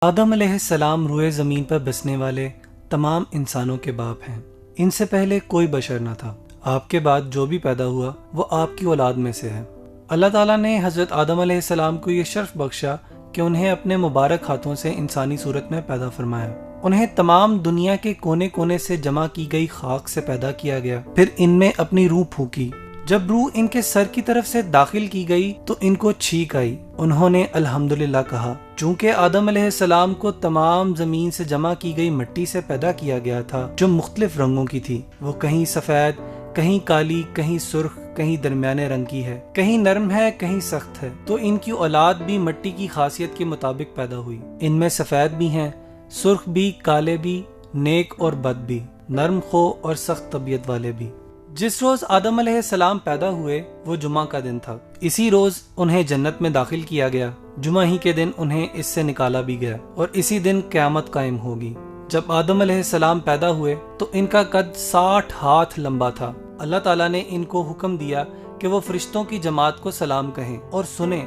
آدم علیہ السلام روئے زمین پر بسنے والے تمام انسانوں کے باپ ہیں۔ ان سے پہلے کوئی بشر نہ تھا۔ آپ کے بعد جو بھی پیدا ہوا وہ آپ کی اولاد میں سے ہے۔ اللہ تعالیٰ نے حضرت آدم علیہ السلام کو یہ شرف بخشا کہ انہیں اپنے مبارک ہاتھوں سے انسانی صورت میں پیدا فرمایا۔ انہیں تمام دنیا کے کونے کونے سے جمع کی گئی خاک سے پیدا کیا گیا، پھر ان میں اپنی روح پھونکی۔ جب روح ان کے سر کی طرف سے داخل کی گئی تو ان کو چھینک آئی۔ انہوں نے الحمدللہ کہا۔ چونکہ آدم علیہ السلام کو تمام زمین سے جمع کی گئی مٹی سے پیدا کیا گیا تھا جو مختلف رنگوں کی تھی، وہ کہیں سفید، کہیں کالی، کہیں سرخ، کہیں درمیانے رنگ کی ہے، کہیں نرم ہے، کہیں سخت ہے، تو ان کی اولاد بھی مٹی کی خاصیت کے مطابق پیدا ہوئی۔ ان میں سفید بھی ہیں، سرخ بھی، کالے بھی، نیک اور بد بھی، نرم خو اور سخت طبیعت والے بھی۔ جس روز آدم علیہ السلام پیدا ہوئے وہ جمعہ کا دن تھا۔ اسی روز انہیں جنت میں داخل کیا گیا۔ جمعہ ہی کے دن انہیں اس سے نکالا بھی گیا، اور اسی دن قیامت قائم ہوگی۔ جب آدم علیہ السلام پیدا ہوئے تو ان کا قد 60 ہاتھ لمبا تھا۔ اللہ تعالیٰ نے ان کو حکم دیا کہ وہ فرشتوں کی جماعت کو سلام کہیں اور سنیں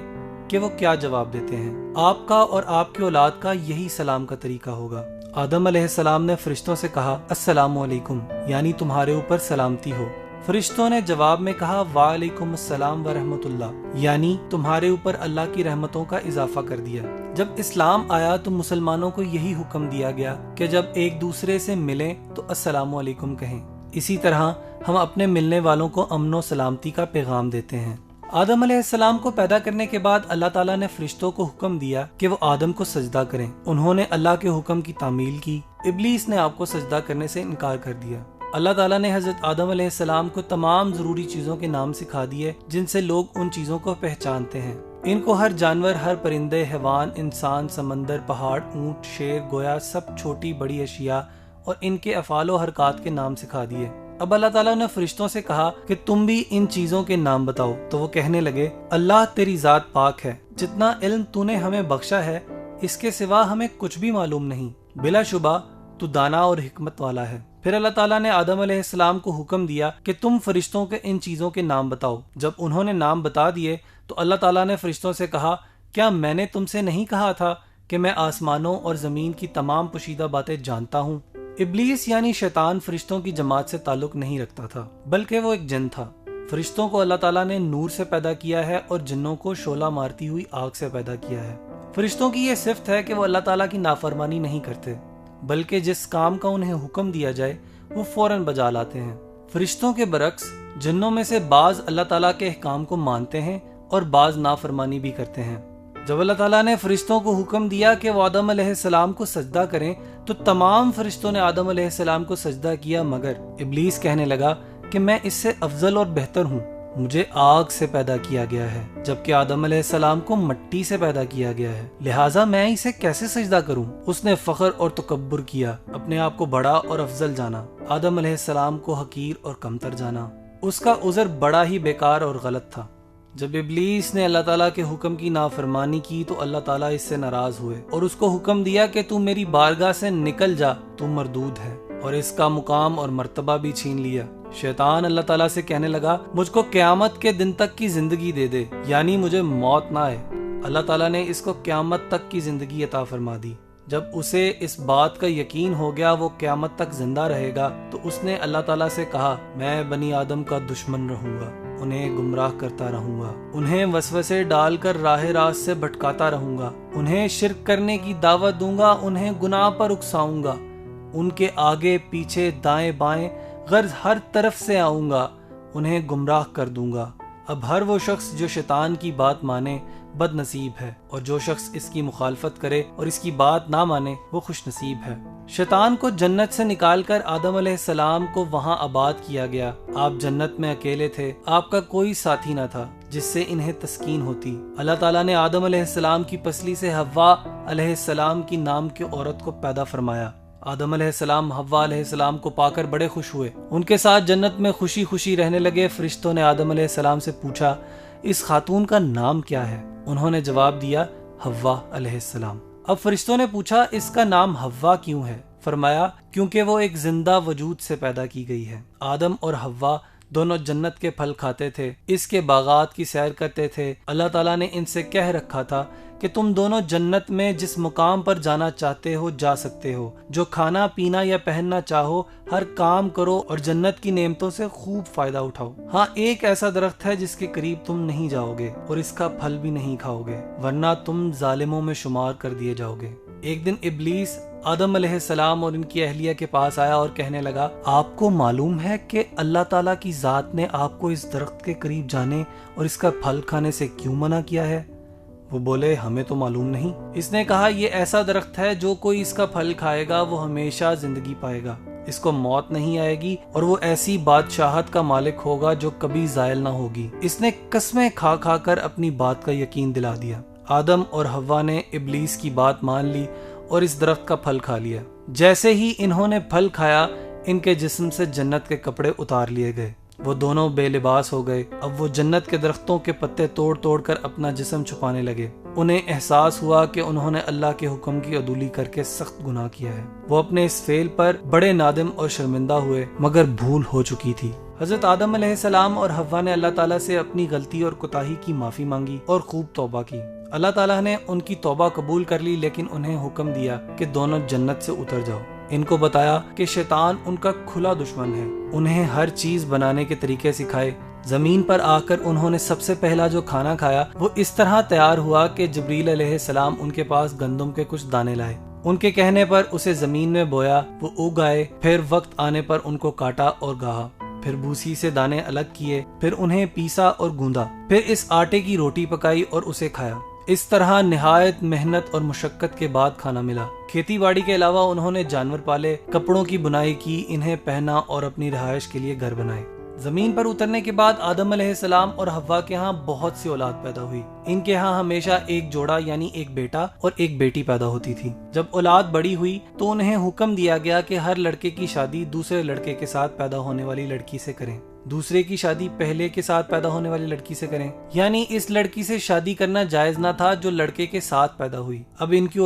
کہ وہ کیا جواب دیتے ہیں۔ آپ کا اور آپ کی اولاد کا یہی سلام کا طریقہ ہوگا۔ آدم علیہ السلام نے فرشتوں سے کہا السلام علیکم، یعنی تمہارے اوپر سلامتی ہو۔ فرشتوں نے جواب میں کہا وعلیکم السلام ورحمۃ اللہ، یعنی تمہارے اوپر اللہ کی رحمتوں کا اضافہ کر دیا۔ جب اسلام آیا تو مسلمانوں کو یہی حکم دیا گیا کہ جب ایک دوسرے سے ملیں تو السلام علیکم کہیں۔ اسی طرح ہم اپنے ملنے والوں کو امن و سلامتی کا پیغام دیتے ہیں۔ آدم علیہ السلام کو پیدا کرنے کے بعد اللہ تعالیٰ نے فرشتوں کو حکم دیا کہ وہ آدم کو سجدہ کریں۔ انہوں نے اللہ کے حکم کی تعمیل کی۔ ابلیس نے آپ کو سجدہ کرنے سے انکار کر دیا۔ اللہ تعالیٰ نے حضرت آدم علیہ السلام کو تمام ضروری چیزوں کے نام سکھا دیے جن سے لوگ ان چیزوں کو پہچانتے ہیں۔ ان کو ہر جانور، ہر پرندے، حیوان، انسان، سمندر، پہاڑ، اونٹ، شیر، گویا سب چھوٹی بڑی اشیاء اور ان کے افعال و حرکات کے نام سکھا دیے۔ اب اللہ تعالیٰ نے فرشتوں سے کہا کہ تم بھی ان چیزوں کے نام بتاؤ، تو وہ کہنے لگے اللہ تیری ذات پاک ہے، جتنا علم تو نے ہمیں بخشا ہے اس کے سوا ہمیں کچھ بھی معلوم نہیں، بلا شبہ تو دانا اور حکمت والا ہے۔ پھر اللہ تعالیٰ نے آدم علیہ السلام کو حکم دیا کہ تم فرشتوں کے ان چیزوں کے نام بتاؤ۔ جب انہوں نے نام بتا دیے تو اللہ تعالیٰ نے فرشتوں سے کہا کیا میں نے تم سے نہیں کہا تھا کہ میں آسمانوں اور زمین کی تمام پوشیدہ باتیں جانتا ہوں؟ ابلیس یعنی شیطان فرشتوں کی جماعت سے تعلق نہیں رکھتا تھا، بلکہ وہ ایک جن تھا۔ فرشتوں کو اللہ تعالیٰ نے نور سے پیدا کیا ہے اور جنوں کو شعلہ مارتی ہوئی آگ سے پیدا کیا ہے۔ فرشتوں کی یہ صفت ہے کہ وہ اللہ تعالیٰ کی نافرمانی نہیں کرتے، بلکہ جس کام کا انہیں حکم دیا جائے وہ فوراً بجا لاتے ہیں۔ فرشتوں کے برعکس جنوں میں سے بعض اللہ تعالیٰ کے احکام کو مانتے ہیں اور بعض نافرمانی بھی کرتے ہیں۔ جب اللہ تعالیٰ نے فرشتوں کو حکم دیا کہ وہ آدم علیہ السلام کو سجدہ کریں تو تمام فرشتوں نے آدم علیہ السلام کو سجدہ کیا، مگر ابلیس کہنے لگا کہ میں اس سے افضل اور بہتر ہوں، مجھے آگ سے پیدا کیا گیا ہے جبکہ آدم علیہ السلام کو مٹی سے پیدا کیا گیا ہے، لہٰذا میں اسے کیسے سجدہ کروں؟ اس نے فخر اور تکبر کیا، اپنے آپ کو بڑا اور افضل جانا، آدم علیہ السلام کو حقیر اور کمتر جانا۔ اس کا عذر بڑا ہی بیکار اور غلط تھا۔ جب ابلیس نے اللہ تعالیٰ کے حکم کی نافرمانی کی تو اللہ تعالیٰ اس سے ناراض ہوئے اور اس کو حکم دیا کہ تو میری بارگاہ سے نکل جا، تو مردود ہے، اور اس کا مقام اور مرتبہ بھی چھین لیا۔ شیطان اللہ تعالیٰ سے کہنے لگا مجھ کو قیامت کے دن تک کی زندگی دے دے، یعنی مجھے موت نہ آئے۔ اللہ تعالیٰ نے اس کو قیامت تک کی زندگی عطا فرما دی۔ جب اسے اس بات کا یقین ہو گیا وہ قیامت تک زندہ رہے گا تو اس نے اللہ تعالیٰ سے کہا میں بنی آدم کا دشمن رہوں گا، انہیں گمراہ کرتا رہوں گا، انہیں وسوسے ڈال کر راہ راست سے بھٹکاتا رہوں گا، انہیں شرک کرنے کی دعوت دوں گا، انہیں گناہ پر اکساؤں گا، ان کے آگے پیچھے دائیں بائیں غرض ہر طرف سے آؤں گا، انہیں گمراہ کر دوں گا۔ اب ہر وہ شخص جو شیطان کی بات مانے بد نصیب ہے، اور جو شخص اس کی مخالفت کرے اور اس کی بات نہ مانے وہ خوش نصیب ہے۔ شیطان کو جنت سے نکال کر آدم علیہ السلام کو وہاں آباد کیا گیا۔ آپ جنت میں اکیلے تھے، آپ کا کوئی ساتھی نہ تھا جس سے انہیں تسکین ہوتی۔ اللہ تعالیٰ نے آدم علیہ السلام کی پسلی سے حوا علیہ السلام کی نام کی عورت کو پیدا فرمایا۔ آدم علیہ السلام حوا علیہ السلام کو پا کر بڑے خوش ہوئے، ان کے ساتھ جنت میں خوشی خوشی رہنے لگے۔ فرشتوں نے آدم علیہ السلام سے پوچھا اس خاتون کا نام کیا ہے؟ انہوں نے جواب دیا حوا علیہ السلام۔ اب فرشتوں نے پوچھا اس کا نام حوا کیوں ہے؟ فرمایا کیونکہ وہ ایک زندہ وجود سے پیدا کی گئی ہے۔ آدم اور حوا دونوں جنت کے پھل کھاتے تھے، اس کے باغات کی سیر کرتے تھے۔ اللہ تعالیٰ نے ان سے کہہ رکھا تھا کہ کہ تم دونوں جنت میں جس مقام پر جانا چاہتے ہو جا سکتے ہو، جو کھانا پینا یا پہننا چاہو ہر کام کرو اور جنت کی نعمتوں سے خوب فائدہ اٹھاؤ۔ ہاں ایک ایسا درخت ہے جس کے قریب تم نہیں جاؤ گے اور اس کا پھل بھی نہیں کھاؤ گے، ورنہ تم ظالموں میں شمار کر دیے جاؤ گے۔ ایک دن ابلیس آدم علیہ السلام اور ان کی اہلیہ کے پاس آیا اور کہنے لگا، آپ کو معلوم ہے کہ اللہ تعالیٰ کی ذات نے آپ کو اس درخت کے قریب جانے اور اس کا پھل کھانے سے کیوں منع کیا ہے؟ وہ بولے، ہمیں تو معلوم نہیں۔ اس نے کہا، یہ ایسا درخت ہے جو کوئی اس کا پھل کھائے گا وہ ہمیشہ زندگی پائے گا، اس کو موت نہیں آئے گی اور وہ ایسی بادشاہت کا مالک ہوگا جو کبھی زائل نہ ہوگی۔ اس نے قسمیں کھا کھا کر اپنی بات کا یقین دلا دیا۔ آدم اور حوا نے ابلیس کی بات مان لی اور اس درخت کا پھل کھا لیا۔ جیسے ہی انہوں نے پھل کھایا، ان کے جسم سے جنت کے کپڑے اتار لیے گئے، وہ دونوں بے لباس ہو گئے۔ اب وہ جنت کے درختوں کے پتے توڑ توڑ کر اپنا جسم چھپانے لگے۔ انہیں احساس ہوا کہ انہوں نے اللہ کے حکم کی عدولی کر کے سخت گناہ کیا ہے۔ وہ اپنے اس فعل پر بڑے نادم اور شرمندہ ہوئے، مگر بھول ہو چکی تھی۔ حضرت آدم علیہ السلام اور حوا نے اللہ تعالیٰ سے اپنی غلطی اور کوتاہی کی معافی مانگی اور خوب توبہ کی۔ اللہ تعالیٰ نے ان کی توبہ قبول کر لی، لیکن انہیں حکم دیا کہ دونوں جنت سے اتر جاؤ۔ ان کو بتایا کہ شیطان ان کا کھلا دشمن ہے، انہیں ہر چیز بنانے کے طریقے سکھائے۔ زمین پر آ کر انہوں نے سب سے پہلا جو کھانا کھایا وہ اس طرح تیار ہوا کہ جبریل علیہ السلام ان کے پاس گندم کے کچھ دانے لائے۔ ان کے کہنے پر اسے زمین میں بویا، وہ اگ آئے۔ پھر وقت آنے پر ان کو کاٹا اور گاہا، پھر بھوسی سے دانے الگ کیے، پھر انہیں پیسا اور گوندا، پھر اس آٹے کی روٹی پکائی اور اسے کھایا۔ اس طرح نہایت محنت اور مشقت کے بعد کھانا ملا۔ کھیتی باڑی کے علاوہ انہوں نے جانور پالے، کپڑوں کی بنائی کی، انہیں پہنا اور اپنی رہائش کے لیے گھر بنائے۔ زمین پر اترنے کے بعد آدم علیہ السلام اور حوا کے ہاں بہت سی اولاد پیدا ہوئی۔ ان کے ہاں ہمیشہ ایک جوڑا یعنی ایک بیٹا اور ایک بیٹی پیدا ہوتی تھی۔ جب اولاد بڑی ہوئی تو انہیں حکم دیا گیا کہ ہر لڑکے کی شادی دوسرے لڑکے کے ساتھ پیدا ہونے والی لڑکی سے کریں، دوسرے کی شادی پہلے کے ساتھ پیدا ہونے والی لڑکی سے کریں، یعنی اس لڑکی سے شادی کرنا جائز نہ تھا جو لڑکے کے ساتھ پیدا ہوئی۔ اب ان کی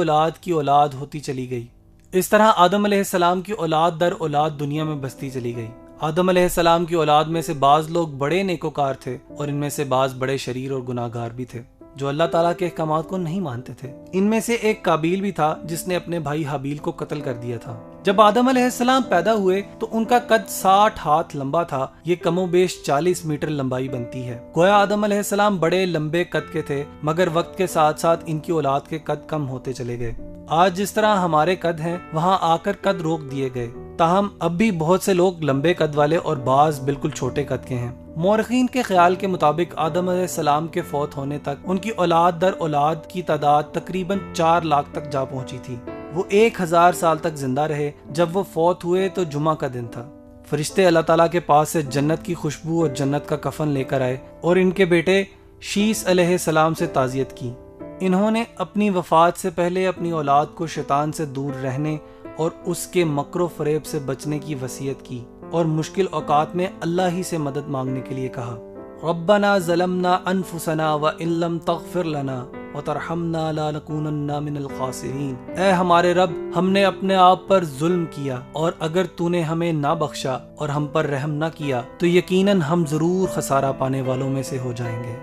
اولاد ہوتی چلی گئی۔ اس طرح آدم علیہ السلام کی اولاد در اولاد دنیا میں بستی چلی گئی۔ آدم علیہ السلام کی اولاد میں سے بعض لوگ بڑے نیکوکار تھے اور ان میں سے بعض بڑے شریر اور گناہ گار بھی تھے جو اللہ تعالیٰ کے احکامات کو نہیں مانتے تھے۔ ان میں سے ایک قابیل بھی تھا جس نے اپنے بھائی حابیل کو قتل کر دیا تھا۔ جب آدم علیہ السلام پیدا ہوئے تو ان کا قد 60 ہاتھ لمبا تھا، یہ کم و بیش 40 میٹر لمبائی بنتی ہے۔ گویا آدم علیہ السلام بڑے لمبے قد کے تھے، مگر وقت کے ساتھ ساتھ ان کی اولاد کے قد کم ہوتے چلے گئے۔ آج جس طرح ہمارے قد ہیں وہاں آ کر قد روک دیے گئے، تاہم اب بھی بہت سے لوگ لمبے قد والے اور بعض بالکل چھوٹے قد کے ہیں۔ مورخین کے خیال کے مطابق آدم علیہ السلام کے فوت ہونے تک ان کی اولاد در اولاد کی تعداد تقریباً 4 لاکھ تک جا پہنچی تھی۔ وہ 1000 سال تک زندہ رہے۔ جب وہ فوت ہوئے تو جمعہ کا دن تھا۔ فرشتے اللہ تعالیٰ کے پاس سے جنت کی خوشبو اور جنت کا کفن لے کر آئے اور ان کے بیٹے شیس علیہ السلام سے تعزیت کی۔ انہوں نے اپنی وفات سے پہلے اپنی اولاد کو شیطان سے دور رہنے اور اس کے مکر و فریب سے بچنے کی وصیت کی اور مشکل اوقات میں اللہ ہی سے مدد مانگنے کے لیے کہا، ربنا ظلمنا انفسنا وان لم تغفر لنا وترحمنا لنکونن من الخاسرین۔ اے ہمارے رب، ہم نے اپنے آپ پر ظلم کیا اور اگر تو نے ہمیں نہ بخشا اور ہم پر رحم نہ کیا تو یقیناً ہم ضرور خسارہ پانے والوں میں سے ہو جائیں گے۔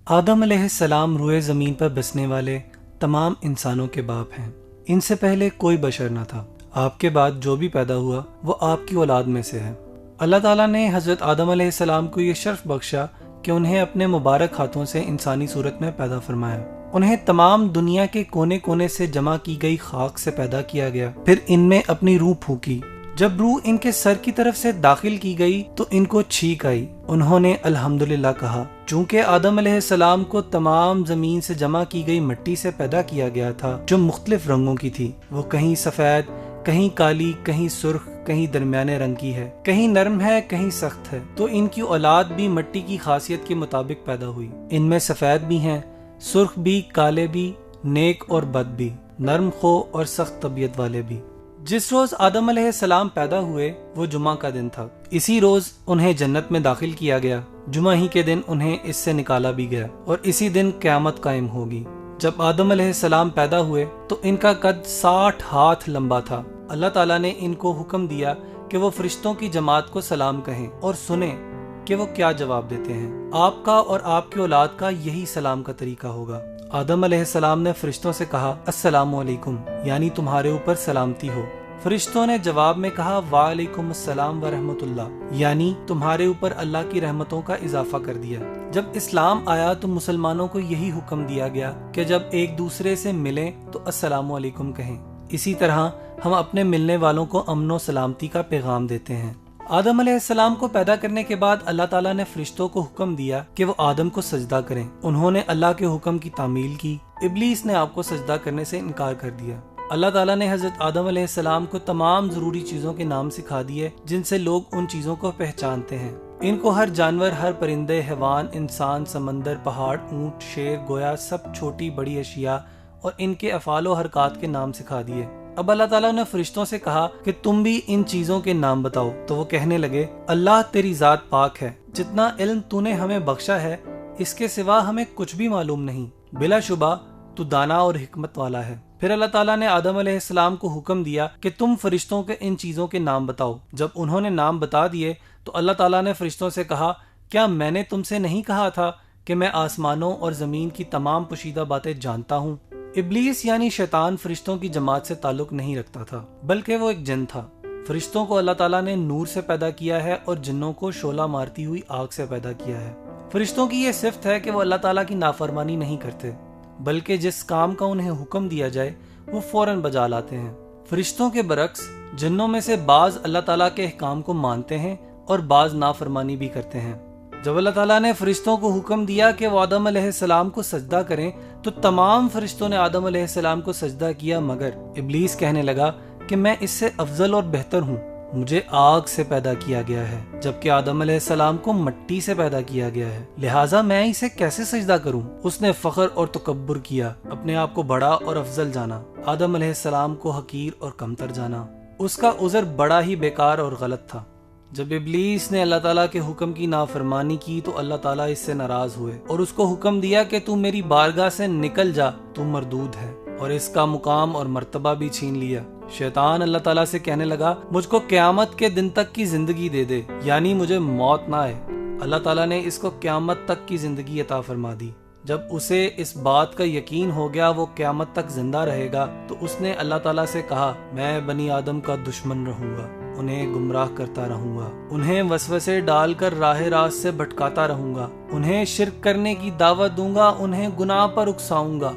آدم علیہ السلام روئے زمین پر بسنے والے تمام انسانوں کے باپ ہیں۔ ان سے پہلے کوئی بشر نہ تھا۔ آپ کے بعد جو بھی پیدا ہوا وہ آپ کی اولاد میں سے ہے۔ اللہ تعالیٰ نے حضرت آدم علیہ السلام کو یہ شرف بخشا کہ انہیں اپنے مبارک ہاتھوں سے انسانی صورت میں پیدا فرمایا۔ انہیں تمام دنیا کے کونے کونے سے جمع کی گئی خاک سے پیدا کیا گیا، پھر ان میں اپنی روح پھونکی۔ جب روح ان کے سر کی طرف سے داخل کی گئی تو ان کو چھینک آئی۔ انہوں نے الحمدللہ کہا۔ چونکہ آدم علیہ السلام کو تمام زمین سے جمع کی گئی مٹی سے پیدا کیا گیا تھا جو مختلف رنگوں کی تھی، وہ کہیں سفید، کہیں کالی، کہیں سرخ، کہیں درمیانے رنگ کی ہے، کہیں نرم ہے، کہیں سخت ہے، تو ان کی اولاد بھی مٹی کی خاصیت کے مطابق پیدا ہوئی۔ ان میں سفید بھی ہیں، سرخ بھی، کالے بھی، نیک اور بد بھی، نرم خو اور سخت طبیعت والے بھی۔ جس روز آدم علیہ السلام پیدا ہوئے وہ جمعہ کا دن تھا۔ اسی روز انہیں جنت میں داخل کیا گیا۔ جمعہ ہی کے دن انہیں اس سے نکالا بھی گیا اور اسی دن قیامت قائم ہوگی۔ جب آدم علیہ السلام پیدا ہوئے تو ان کا قد 60 ہاتھ لمبا تھا۔ اللہ تعالیٰ نے ان کو حکم دیا کہ وہ فرشتوں کی جماعت کو سلام کہیں اور سنیں کہ وہ کیا جواب دیتے ہیں۔ آپ کا اور آپ کی اولاد کا یہی سلام کا طریقہ ہوگا۔ آدم علیہ السلام نے فرشتوں سے کہا السلام علیکم، یعنی تمہارے اوپر سلامتی ہو۔ فرشتوں نے جواب میں کہا وعلیکم السلام ورحمۃ اللہ، یعنی تمہارے اوپر اللہ کی رحمتوں کا اضافہ کر دیا۔ جب اسلام آیا تو مسلمانوں کو یہی حکم دیا گیا کہ جب ایک دوسرے سے ملیں تو السلام علیکم کہیں۔ اسی طرح ہم اپنے ملنے والوں کو امن و سلامتی کا پیغام دیتے ہیں۔ آدم علیہ السلام کو پیدا کرنے کے بعد اللہ تعالیٰ نے فرشتوں کو حکم دیا کہ وہ آدم کو سجدہ کریں۔ انہوں نے اللہ کے حکم کی تعمیل کی۔ ابلیس نے آپ کو سجدہ کرنے سے انکار کر دیا۔ اللہ تعالیٰ نے حضرت آدم علیہ السلام کو تمام ضروری چیزوں کے نام سکھا دیے جن سے لوگ ان چیزوں کو پہچانتے ہیں۔ ان کو ہر جانور، ہر پرندے، حیوان، انسان، سمندر، پہاڑ، اونٹ، شیر، گویا سب چھوٹی بڑی اشیاء اور ان کے افعال و حرکات کے نام سکھا دیے۔ اب اللہ تعالیٰ نے فرشتوں سے کہا کہ تم بھی ان چیزوں کے نام بتاؤ، تو وہ کہنے لگے اللہ تیری ذات پاک ہے، جتنا علم تو نے ہمیں بخشا ہے اس کے سوا ہمیں کچھ بھی معلوم نہیں، بلا شبہ تو دانا اور حکمت والا ہے۔ پھر اللہ تعالیٰ نے آدم علیہ السلام کو حکم دیا کہ تم فرشتوں کے ان چیزوں کے نام بتاؤ۔ جب انہوں نے نام بتا دیے تو اللہ تعالیٰ نے فرشتوں سے کہا کیا میں نے تم سے نہیں کہا تھا کہ میں آسمانوں اور زمین کی تمام پوشیدہ باتیں جانتا ہوں؟ ابلیس یعنی شیطان فرشتوں کی جماعت سے تعلق نہیں رکھتا تھا، بلکہ وہ ایک جن تھا۔ فرشتوں کو اللہ تعالیٰ نے نور سے پیدا کیا ہے اور جنوں کو شعلہ مارتی ہوئی آگ سے پیدا کیا ہے۔ فرشتوں کی یہ صفت ہے کہ وہ اللہ تعالیٰ کی نافرمانی نہیں کرتے، بلکہ جس کام کا انہیں حکم دیا جائے وہ فوراً بجا لاتے ہیں۔ فرشتوں کے برعکس جنوں میں سے بعض اللہ تعالیٰ کے احکام کو مانتے ہیں اور بعض نافرمانی بھی کرتے ہیں۔ جب اللہ تعالیٰ نے فرشتوں کو حکم دیا کہ وہ آدم علیہ السلام کو سجدہ کریں تو تمام فرشتوں نے آدم علیہ السلام کو سجدہ کیا، مگر ابلیس کہنے لگا کہ میں اس سے افضل اور بہتر ہوں، مجھے آگ سے پیدا کیا گیا ہے جبکہ آدم علیہ السلام کو مٹی سے پیدا کیا گیا ہے، لہٰذا میں اسے کیسے سجدہ کروں؟ اس نے فخر اور تکبر کیا، اپنے آپ کو بڑا اور افضل جانا، آدم علیہ السلام کو حقیر اور کمتر جانا۔ اس کا عذر بڑا ہی بیکار اور غلط تھا۔ جب ابلیس نے اللہ تعالیٰ کے حکم کی نافرمانی کی تو اللہ تعالیٰ اس سے ناراض ہوئے اور اس کو حکم دیا کہ تو میری بارگاہ سے نکل جا، تو مردود ہے، اور اس کا مقام اور مرتبہ بھی چھین لیا۔ شیطان اللہ تعالیٰ سے کہنے لگا مجھ کو قیامت کے دن تک کی زندگی دے دے، یعنی مجھے موت نہ آئے۔ اللہ تعالیٰ نے اس کو قیامت تک کی زندگی عطا فرما دی۔ جب اسے اس بات کا یقین ہو گیا وہ قیامت تک زندہ رہے گا تو اس نے اللہ تعالیٰ سے کہا میں بنی آدم کا دشمن رہوں گا، انہیں گمراہ کرتا رہوں گا، انہیں وسوسے ڈال کر راہ راست سے بھٹکاتا رہوں گا، انہیں شرک کرنے کی دعوت دوں گا، انہیں گناہ پر اکساؤں گا،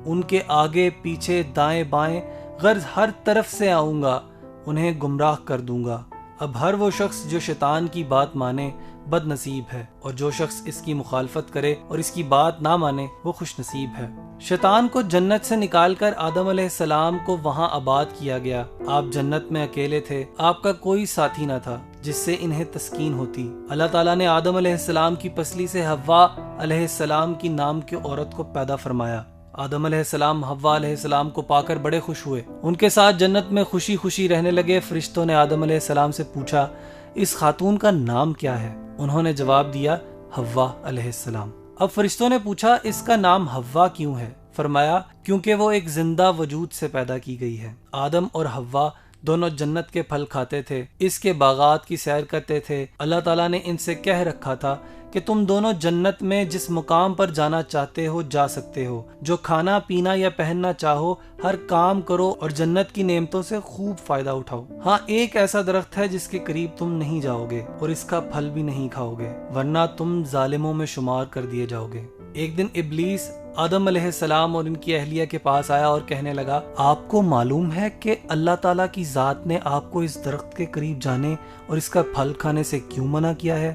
ان کے آگے پیچھے دائیں بائیں غرض ہر طرف سے آؤں گا، انہیں گمراہ کر دوں گا۔ اب ہر وہ شخص جو شیطان کی بات مانے بد نصیب ہے، اور جو شخص اس کی مخالفت کرے اور اس کی بات نہ مانے وہ خوش نصیب ہے۔ شیطان کو جنت سے نکال کر آدم علیہ السلام کو وہاں آباد کیا گیا۔ آپ جنت میں اکیلے تھے، آپ کا کوئی ساتھی نہ تھا جس سے انہیں تسکین ہوتی۔ اللہ تعالیٰ نے آدم علیہ السلام کی پسلی سے حوا علیہ السلام کی نام کی عورت کو پیدا فرمایا۔ آدم علیہ السلام حوا علیہ السلام کو پا کر بڑے خوش ہوئے، ان کے ساتھ جنت میں خوشی خوشی رہنے لگے۔ فرشتوں نے آدم علیہ السلام سے پوچھا اس خاتون کا نام کیا ہے؟ انہوں نے جواب دیا حوا علیہ السلام۔ اب فرشتوں نے پوچھا اس کا نام حوا کیوں ہے؟ فرمایا کیونکہ وہ ایک زندہ وجود سے پیدا کی گئی ہے۔ آدم اور حوا دونوں جنت کے پھل کھاتے تھے، اس کے باغات کی سیر کرتے تھے۔ اللہ تعالیٰ نے ان سے کہہ رکھا تھا کہ تم دونوں جنت میں جس مقام پر جانا چاہتے ہو جا سکتے ہو، جو کھانا پینا یا پہننا چاہو ہر کام کرو اور جنت کی نعمتوں سے خوب فائدہ اٹھاؤ۔ ہاں ایک ایسا درخت ہے جس کے قریب تم نہیں جاؤ گے اور اس کا پھل بھی نہیں کھاؤ گے، ورنہ تم ظالموں میں شمار کر دیے جاؤ گے۔ ایک دن ابلیس آدم علیہ السلام اور ان کی اہلیہ کے پاس آیا اور کہنے لگا آپ کو معلوم ہے کہ اللہ تعالیٰ کی ذات نے آپ کو اس درخت کے قریب جانے اور اس کا پھل کھانے سے کیوں منع کیا ہے؟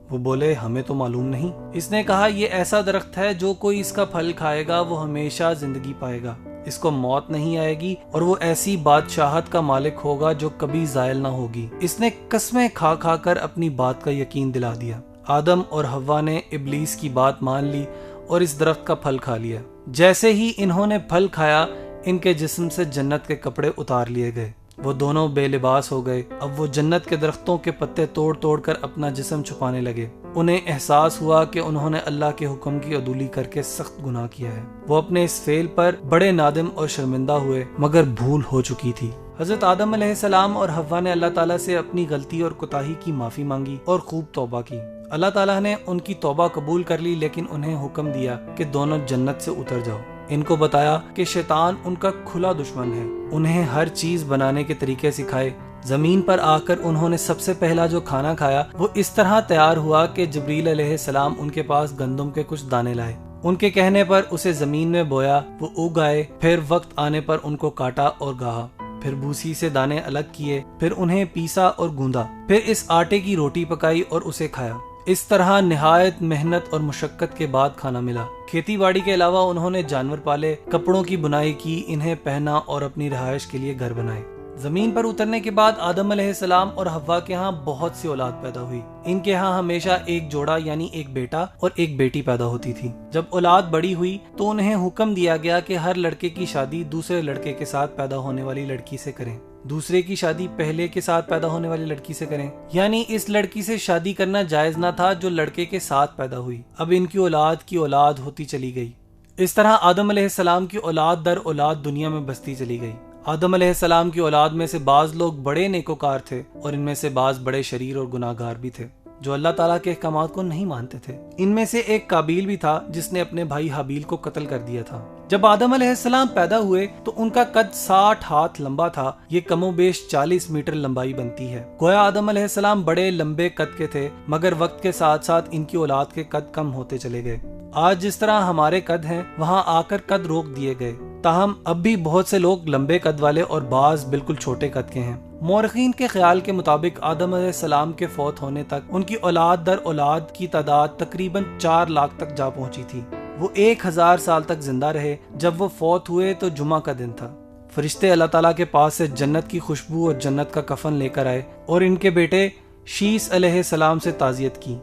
وہ بولے ہمیں تو معلوم نہیں۔ اس نے کہا یہ ایسا درخت ہے جو کوئی اس کا پھل کھائے گا وہ ہمیشہ زندگی پائے گا، اس کو موت نہیں آئے گی اور وہ ایسی بادشاہت کا مالک ہوگا جو کبھی زائل نہ ہوگی۔ اس نے قسمیں کھا کھا کر اپنی بات کا یقین دلا دیا۔ آدم اور حوا نے ابلیس کی بات مان لی اور اس درخت کا پھل کھا لیا۔ جیسے ہی انہوں نے پھل کھایا ان کے جسم سے جنت کے کپڑے اتار لیے گئے، وہ دونوں بے لباس ہو گئے۔ اب وہ جنت کے درختوں کے پتے توڑ توڑ کر اپنا جسم چھپانے لگے۔ انہیں احساس ہوا کہ انہوں نے اللہ کے حکم کی عدولی کر کے سخت گناہ کیا ہے۔ وہ اپنے اس فعل پر بڑے نادم اور شرمندہ ہوئے، مگر بھول ہو چکی تھی۔ حضرت آدم علیہ السلام اور حوا نے اللہ تعالیٰ سے اپنی غلطی اور کوتاہی کی معافی مانگی اور خوب توبہ کی۔ اللہ تعالیٰ نے ان کی توبہ قبول کر لی، لیکن انہیں حکم دیا کہ دونوں جنت سے اتر جاؤ۔ ان کو بتایا کہ شیطان ان کا کھلا دشمن ہے، انہیں ہر چیز بنانے کے طریقے سکھائے۔ زمین پر آ کر انہوں نے سب سے پہلا جو کھانا کھایا وہ اس طرح تیار ہوا کہ جبریل علیہ السلام ان کے پاس گندم کے کچھ دانے لائے، ان کے کہنے پر اسے زمین میں بویا، وہ اگ آئے، پھر وقت آنے پر ان کو کاٹا اور گاہا، پھر بھوسی سے دانے الگ کیے، پھر انہیں پیسا اور گوندا، پھر اس آٹے کی روٹی پکائی اور اسے کھایا۔ اس طرح نہایت محنت اور مشقت کے بعد کھانا ملا۔ کھیتی باڑی کے علاوہ انہوں نے جانور پالے، کپڑوں کی بنائی کی، انہیں پہنا اور اپنی رہائش کے لیے گھر بنائے۔ زمین پر اترنے کے بعد آدم علیہ السلام اور حوا کے ہاں بہت سی اولاد پیدا ہوئی۔ ان کے ہاں ہمیشہ ایک جوڑا یعنی ایک بیٹا اور ایک بیٹی پیدا ہوتی تھی۔ جب اولاد بڑی ہوئی تو انہیں حکم دیا گیا کہ ہر لڑکے کی شادی دوسرے لڑکے کے ساتھ پیدا ہونے والی لڑکی سے کریں، دوسرے کی شادی پہلے کے ساتھ پیدا ہونے والی لڑکی سے کریں، یعنی اس لڑکی سے شادی کرنا جائز نہ تھا جو لڑکے کے ساتھ پیدا ہوئی۔ اب ان کی اولاد ہوتی چلی گئی۔ اس طرح آدم علیہ السلام کی اولاد در اولاد دنیا میں بستی چلی گئی۔ آدم علیہ السلام کی اولاد میں سے بعض لوگ بڑے نیکوکار تھے اور ان میں سے بعض بڑے شریر اور گناہ گار بھی تھے جو اللہ تعالیٰ کے احکامات کو نہیں مانتے تھے۔ ان میں سے ایک قابیل بھی تھا جس نے اپنے بھائی حابیل کو قتل کر دیا تھا۔ جب آدم علیہ السلام پیدا ہوئے تو ان کا قد 60 ہاتھ لمبا تھا، یہ کم و بیش 40 میٹر لمبائی بنتی ہے۔ گویا آدم علیہ السلام بڑے لمبے قد کے تھے، مگر وقت کے ساتھ ساتھ ان کی اولاد کے قد کم ہوتے چلے گئے۔ آج جس طرح ہمارے قد ہیں وہاں آ کر قد روک دیے گئے، تاہم اب بھی بہت سے لوگ لمبے قد والے اور بعض بالکل چھوٹے قد کے ہیں۔ مورخین کے خیال کے مطابق آدم علیہ السلام کے فوت ہونے تک ان کی اولاد در اولاد کی تعداد تقریباً 4 لاکھ تک جا پہنچی تھی۔ وہ 1000 سال تک زندہ رہے۔ جب وہ فوت ہوئے تو جمعہ کا دن تھا۔ فرشتے اللہ تعالیٰ کے پاس سے جنت کی خوشبو اور جنت کا کفن لے کر آئے اور ان کے بیٹے شیس علیہ السلام سے تعزیت کی۔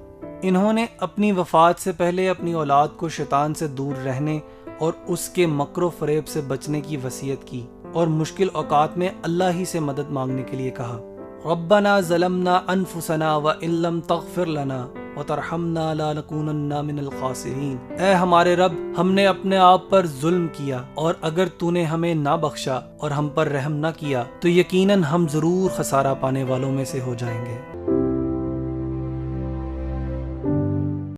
انہوں نے اپنی وفات سے پہلے اپنی اولاد کو شیطان سے دور رہنے اور اس کے مکر و فریب سے بچنے کی وصیت کی اور مشکل اوقات میں اللہ ہی سے مدد مانگنے کے لیے کہا۔ ربنا ظلمنا انفسنا وان لم تغفر لنا وترحمنا لنکونن من الخاسرین۔ اے ہمارے رب، ہم نے اپنے آپ پر ظلم کیا اور اگر تو نے ہمیں نہ بخشا اور ہم پر رحم نہ کیا تو یقیناً ہم ضرور خسارہ پانے والوں میں سے ہو جائیں گے۔